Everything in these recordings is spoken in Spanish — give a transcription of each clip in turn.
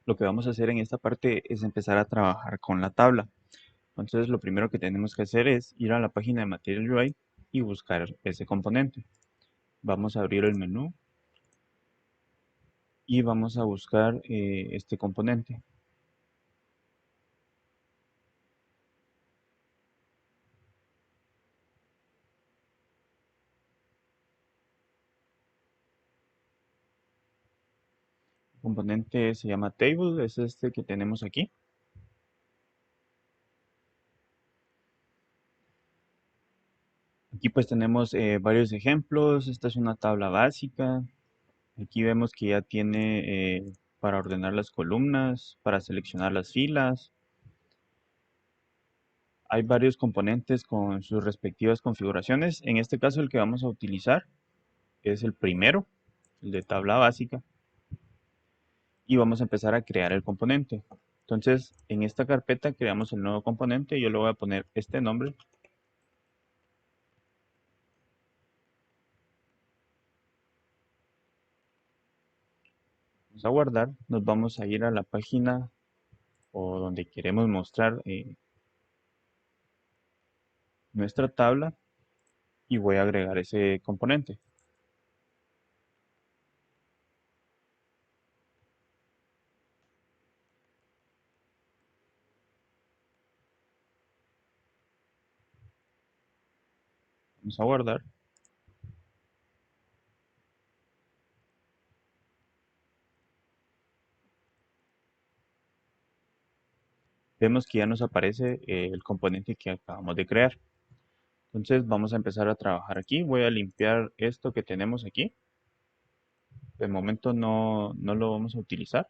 lo que vamos a hacer en esta parte es empezar a trabajar con la tabla. Entonces lo primero que tenemos que hacer es ir a la página de Material UI y buscar ese componente. Vamos a abrir el menú y vamos a buscar este componente. El componente se llama Table, es este que tenemos aquí. Aquí pues tenemos varios ejemplos. Esta es una tabla básica. Aquí vemos que ya tiene para ordenar las columnas, para seleccionar las filas. Hay varios componentes con sus respectivas configuraciones. En este caso el que vamos a utilizar es el primero, el de tabla básica. Y vamos a empezar a crear el componente. Entonces en esta carpeta creamos el nuevo componente. Yo le voy a poner este nombre. Vamos a guardar. Nos vamos a ir a la página o donde queremos mostrar nuestra tabla y voy a agregar ese componente. Vamos a guardar. Vemos que ya nos aparece el componente que acabamos de crear. Entonces vamos a empezar a trabajar aquí. Voy a limpiar esto que tenemos aquí. De momento no lo vamos a utilizar.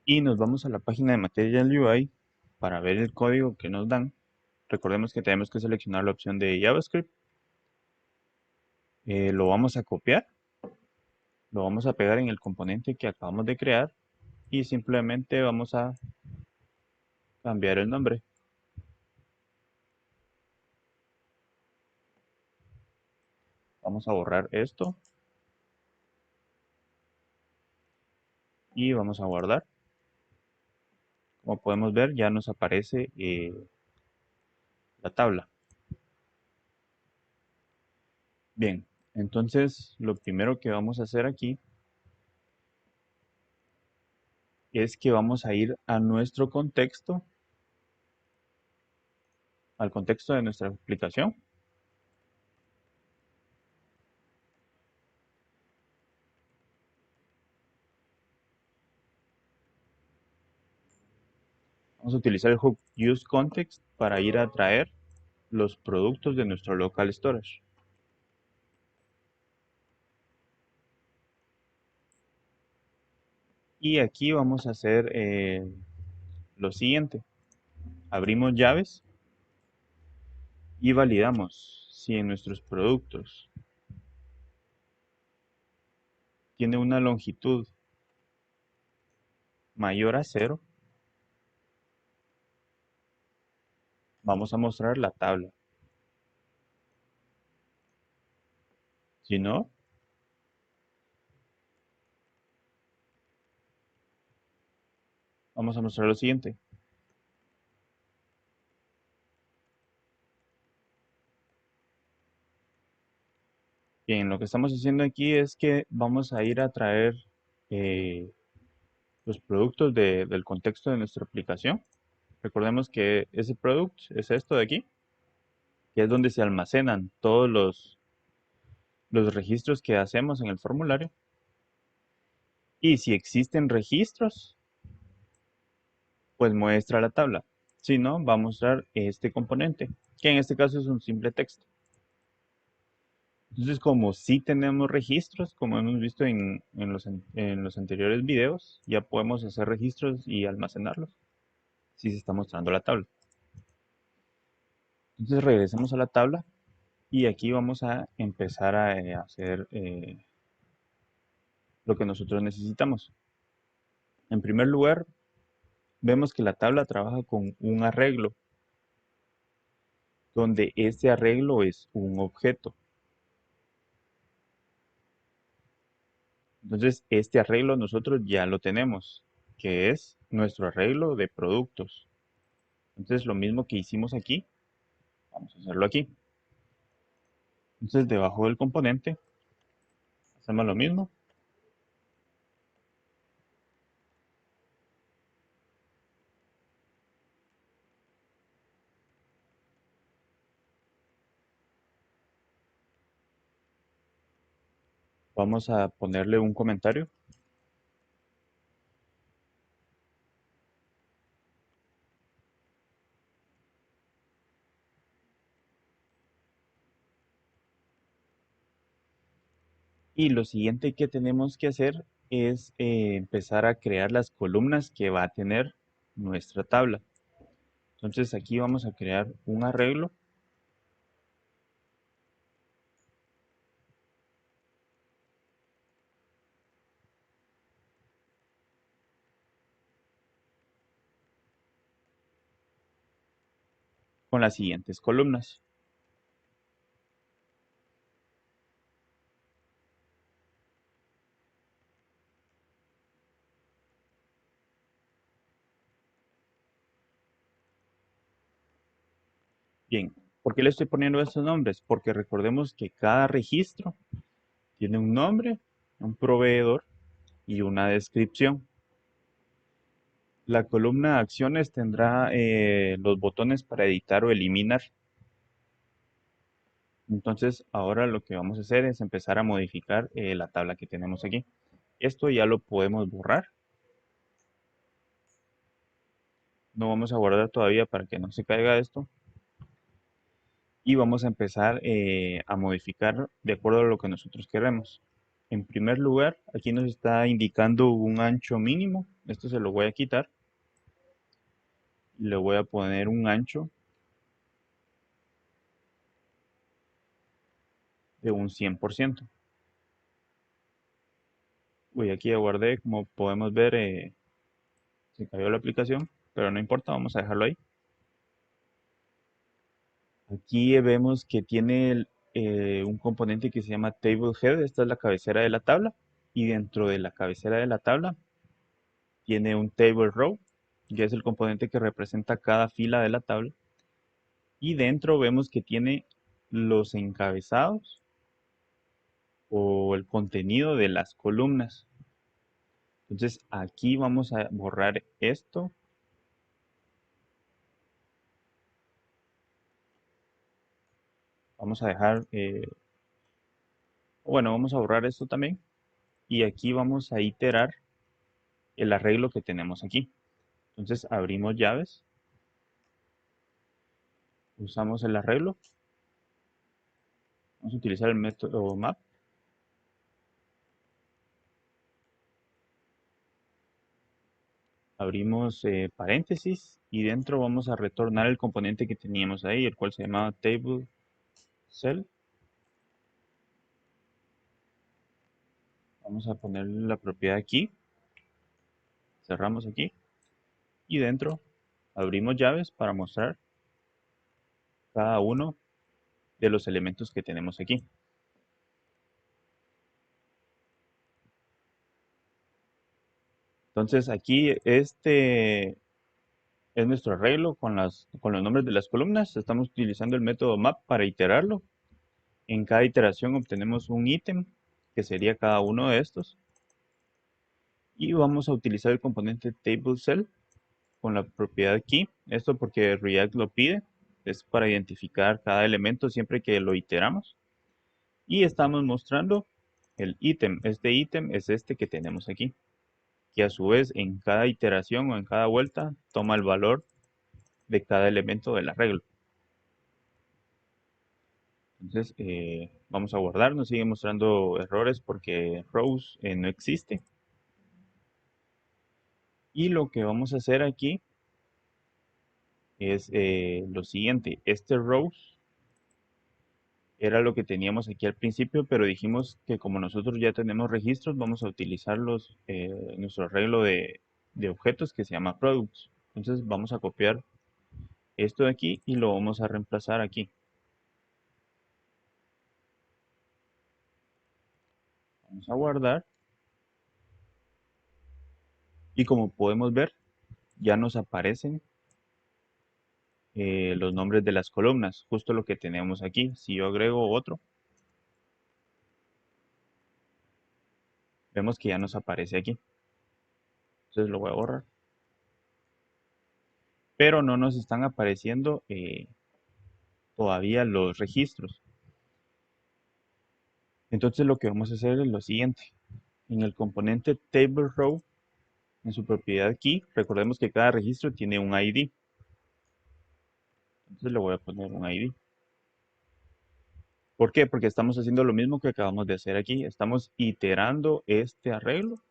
Y nos vamos a la página de Material UI para ver el código que nos dan. Recordemos que tenemos que seleccionar la opción de JavaScript. Lo vamos a copiar. Lo vamos a pegar en el componente que acabamos de crear. Y simplemente vamos a cambiar el nombre. Vamos a borrar esto. Y vamos a guardar. Como podemos ver, ya nos aparece la tabla. Bien, entonces lo primero que vamos a hacer aquí es que vamos a ir a nuestro contexto, al contexto de nuestra aplicación. Vamos a utilizar el hook useContext para ir a traer los productos de nuestro local storage. Y aquí vamos a hacer lo siguiente. Abrimos llaves y validamos si en nuestros productos tiene una longitud mayor a 0, vamos a mostrar la tabla. Si no, vamos a mostrar lo siguiente. Bien, lo que estamos haciendo aquí es que vamos a ir a traer eh, los productos del contexto de nuestra aplicación. Recordemos que ese product es esto de aquí, que es donde se almacenan todos los registros que hacemos en el formulario. Y si existen registros, pues muestra la tabla. Si no, va a mostrar este componente, que en este caso es un simple texto. Entonces, como sí tenemos registros, como hemos visto en los anteriores videos, ya podemos hacer registros y almacenarlos si se está mostrando la tabla. Entonces, regresemos a la tabla y aquí vamos a empezar a hacer lo que nosotros necesitamos. En primer lugar, vemos que la tabla trabaja con un arreglo, donde este arreglo es un objeto. Entonces, este arreglo nosotros ya lo tenemos, que es nuestro arreglo de productos. Entonces, lo mismo que hicimos aquí, vamos a hacerlo aquí. Entonces, debajo del componente, hacemos lo mismo. Vamos a ponerle un comentario y lo siguiente que tenemos que hacer es empezar a crear las columnas que va a tener nuestra tabla. Entonces, aquí vamos a crear un arreglo con las siguientes columnas. Bien, ¿por qué le estoy poniendo estos nombres? Porque recordemos que cada registro tiene un nombre, un proveedor y una descripción. La columna acciones tendrá los botones para editar o eliminar. Entonces, ahora lo que vamos a hacer es empezar a modificar la tabla que tenemos aquí. Esto ya lo podemos borrar. No vamos a guardar todavía para que no se caiga esto. Y vamos a empezar a modificar de acuerdo a lo que nosotros queremos. En primer lugar, aquí nos está indicando un ancho mínimo. Esto se lo voy a quitar. Le voy a poner un ancho de un 100%. Uy, aquí ya guardé, como podemos ver, se cayó la aplicación, pero no importa, vamos a dejarlo ahí. Aquí vemos que tiene un componente que se llama Table Head, esta es la cabecera de la tabla, y dentro de la cabecera de la tabla tiene un Table Row, que es el componente que representa cada fila de la tabla, y dentro vemos que tiene los encabezados o el contenido de las columnas. Entonces aquí vamos a borrar esto. Vamos a dejar, bueno, vamos a borrar esto también. Y aquí vamos a iterar el arreglo que tenemos aquí. Entonces abrimos llaves, usamos el arreglo, vamos a utilizar el método map, abrimos paréntesis y dentro vamos a retornar el componente que teníamos ahí, el cual se llamaba table cell. Vamos a poner la propiedad aquí, cerramos aquí y dentro abrimos llaves para mostrar cada uno de los elementos que tenemos aquí. Entonces aquí este es nuestro arreglo con los nombres de las columnas. Estamos utilizando el método map para iterarlo. En cada iteración obtenemos un ítem que sería cada uno de estos. Y vamos a utilizar el componente TableCell con la propiedad key. Esto porque React lo pide. Es para identificar cada elemento siempre que lo iteramos. Y estamos mostrando el ítem. Este ítem es este que tenemos aquí, que a su vez en cada iteración o en cada vuelta toma el valor de cada elemento del arreglo. Entonces vamos a guardar, nos sigue mostrando errores porque rows no existe. Y lo que vamos a hacer aquí es lo siguiente. Este rows era lo que teníamos aquí al principio, pero dijimos que como nosotros ya tenemos registros, vamos a utilizar nuestro arreglo de objetos que se llama products. Entonces vamos a copiar esto de aquí y lo vamos a reemplazar aquí. Vamos a guardar Y como podemos ver, ya nos aparecen los nombres de las columnas, justo lo que tenemos aquí. Si yo agrego otro, vemos que ya nos aparece aquí. Entonces lo voy a borrar. Pero no nos están apareciendo todavía los registros. Entonces lo que vamos a hacer es lo siguiente. En el componente table row, en su propiedad key, recordemos que cada registro tiene un ID. Entonces le voy a poner un ID. ¿Por qué? Porque estamos haciendo lo mismo que acabamos de hacer aquí. Estamos iterando este arreglo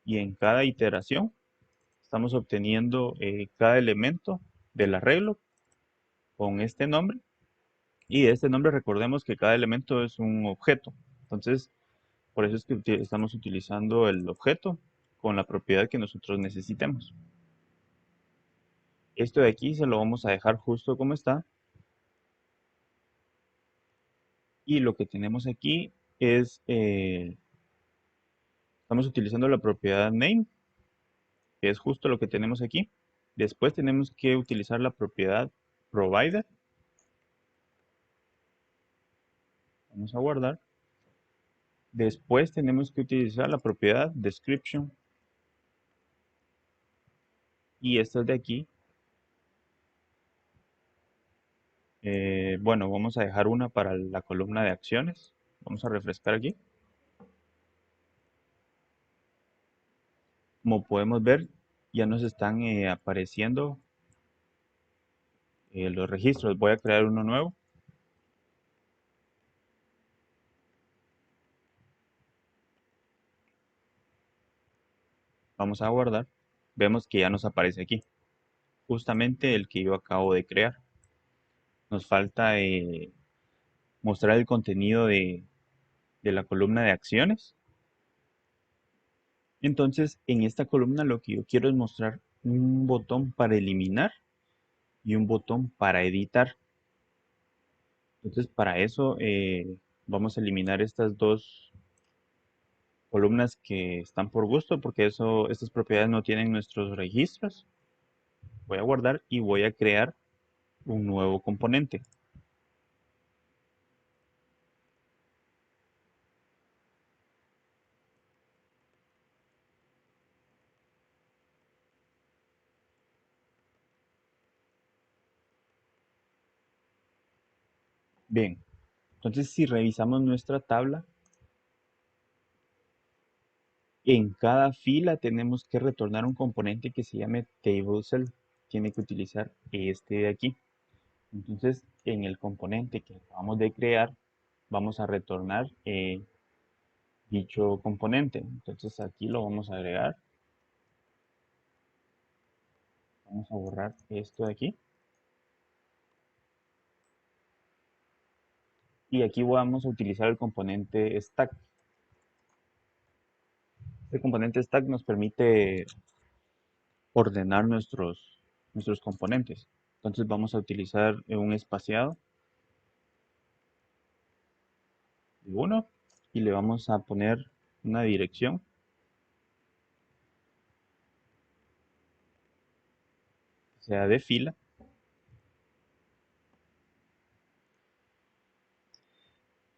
y en cada iteración estamos obteniendo cada elemento del arreglo con este nombre. Y este nombre recordemos que cada elemento es un objeto. Entonces, por eso es que estamos utilizando el objeto con la propiedad que nosotros necesitemos. Esto de aquí se lo vamos a dejar justo como está. Y lo que tenemos aquí es, estamos utilizando la propiedad name, que es justo lo que tenemos aquí. Después tenemos que utilizar la propiedad provider. Vamos a guardar. Después tenemos que utilizar la propiedad description. Y estas de aquí, bueno, vamos a dejar una para la columna de acciones. Vamos a refrescar aquí. Como podemos ver, ya nos están apareciendo los registros. Voy a crear uno nuevo. Vamos a guardar. Vemos que ya nos aparece aquí. Justamente el que yo acabo de crear. Nos falta mostrar el contenido de la columna de acciones. Entonces, en esta columna lo que yo quiero es mostrar un botón para eliminar y un botón para editar. Entonces, para eso vamos a eliminar estas dos columnas que están por gusto, porque estas propiedades no tienen nuestros registros. Voy a guardar y voy a crear un nuevo componente. Bien, entonces si revisamos nuestra tabla, en cada fila tenemos que retornar un componente que se llame TableCell. Tiene que utilizar este de aquí. Entonces, en el componente que acabamos de crear, vamos a retornar dicho componente. Entonces, aquí lo vamos a agregar. Vamos a borrar esto de aquí. Y aquí vamos a utilizar el componente stack. El componente stack nos permite ordenar nuestros componentes. Entonces vamos a utilizar un espaciado de 1 y le vamos a poner una dirección, sea de fila.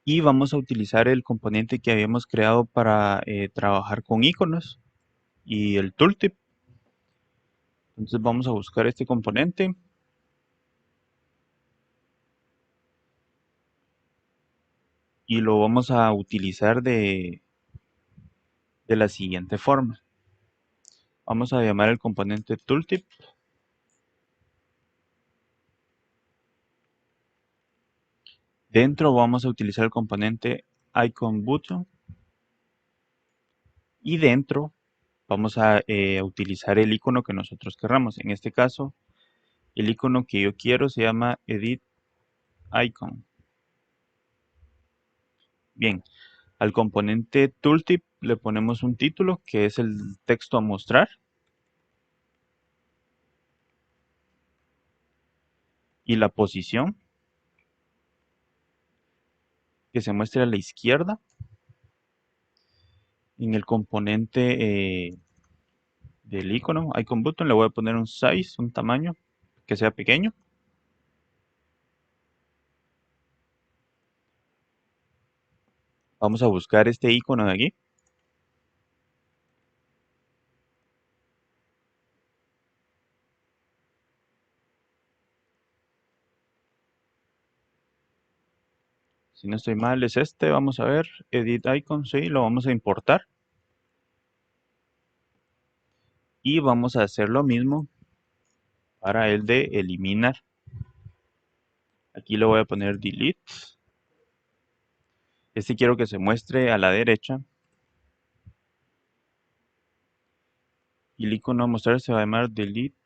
Y vamos a utilizar el componente que habíamos creado para trabajar con iconos y el tooltip. Entonces vamos a buscar este componente y lo vamos a utilizar de la siguiente forma. Vamos a llamar el componente tooltip. Dentro vamos a utilizar el componente icon button y dentro vamos a utilizar el icono que nosotros querramos. En este caso, el icono que yo quiero se llama edit icon. Bien, al componente tooltip le ponemos un título que es el texto a mostrar. Y la posición que se muestre a la izquierda. En el componente del icono, icon button, le voy a poner un size, un tamaño que sea pequeño. Vamos a buscar este icono de aquí. Si no estoy mal es este, vamos a ver, edit icon, sí, lo vamos a importar. Y vamos a hacer lo mismo para el de eliminar. Aquí le voy a poner delete. Este quiero que se muestre a la derecha. Y el icono a mostrar se va a llamar delete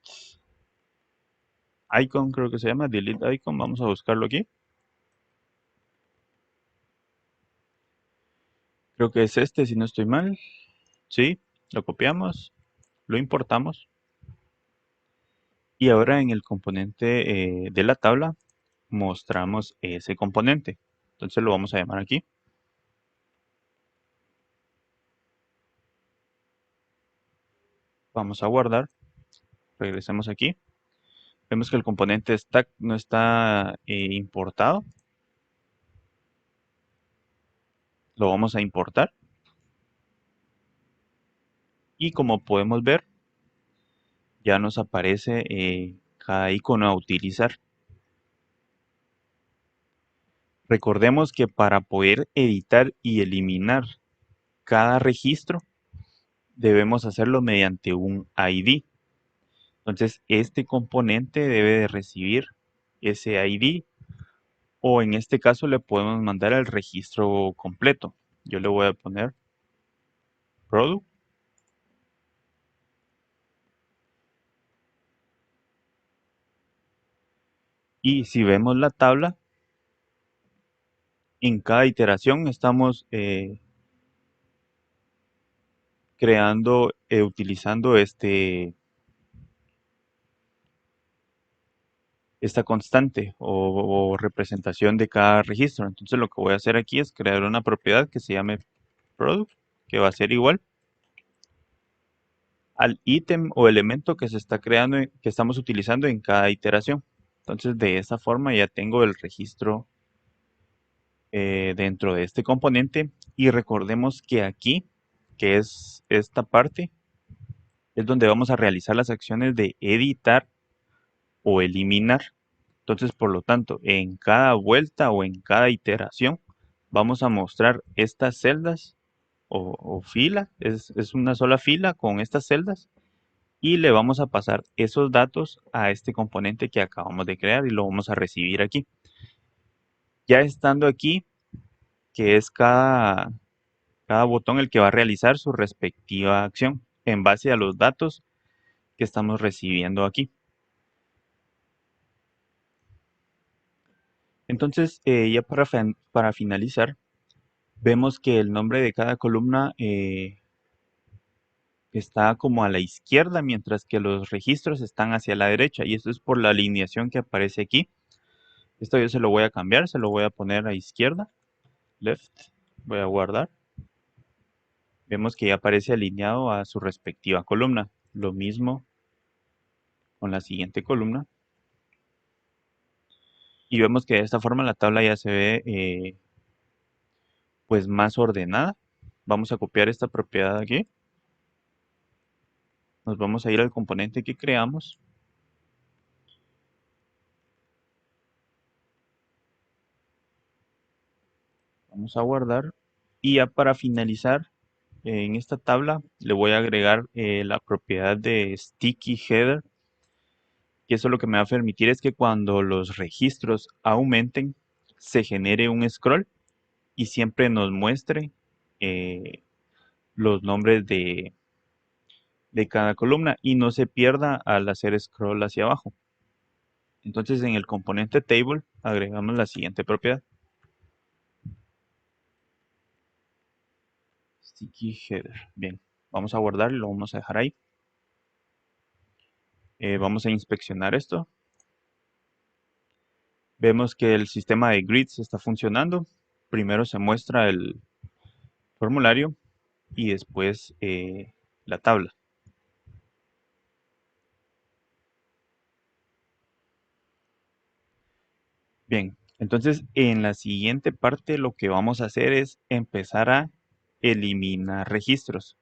icon, creo que se llama delete icon. Vamos a buscarlo aquí. Creo que es este, si no estoy mal. Sí, lo copiamos, lo importamos. Y ahora en el componente de la tabla mostramos ese componente. Entonces lo vamos a llamar aquí. Vamos a guardar. Regresemos aquí. Vemos que el componente stack no está importado. Lo vamos a importar. Y como podemos ver, ya nos aparece cada icono a utilizar. Recordemos que para poder editar y eliminar cada registro, debemos hacerlo mediante un ID. Entonces, este componente debe de recibir ese ID o en este caso le podemos mandar el registro completo. Yo le voy a poner product y si vemos la tabla, en cada iteración estamos creando, utilizando esta constante o representación de cada registro. Entonces lo que voy a hacer aquí es crear una propiedad que se llame product, que va a ser igual al ítem o elemento que se está creando, que estamos utilizando en cada iteración. Entonces de esa forma ya tengo el registro dentro de este componente y recordemos que aquí, que es esta parte, es donde vamos a realizar las acciones de editar o eliminar. Entonces, por lo tanto, en cada vuelta o en cada iteración, vamos a mostrar estas celdas o fila, es una sola fila con estas celdas y le vamos a pasar esos datos a este componente que acabamos de crear y lo vamos a recibir aquí. Ya estando aquí, que es cada botón el que va a realizar su respectiva acción en base a los datos que estamos recibiendo aquí. Entonces, ya para finalizar, vemos que el nombre de cada columna está como a la izquierda, mientras que los registros están hacia la derecha. Y esto es por la alineación que aparece aquí. Esto yo se lo voy a cambiar, se lo voy a poner a izquierda, left, voy a guardar. Vemos que ya aparece alineado a su respectiva columna. Lo mismo con la siguiente columna. Y vemos que de esta forma la tabla ya se ve pues más ordenada. Vamos a copiar esta propiedad aquí. Nos vamos a ir al componente que creamos. Vamos a guardar. Y ya para finalizar, en esta tabla le voy a agregar la propiedad de sticky header. Y eso lo que me va a permitir es que cuando los registros aumenten, se genere un scroll y siempre nos muestre eh, los nombres de cada columna y no se pierda al hacer scroll hacia abajo. Entonces en el componente table agregamos la siguiente propiedad. Sticky header. Bien, vamos a guardar y lo vamos a dejar ahí. Vamos a inspeccionar esto. Vemos que el sistema de grids está funcionando. Primero se muestra el formulario y después la tabla. Bien, entonces en la siguiente parte lo que vamos a hacer es empezar a eliminar registros.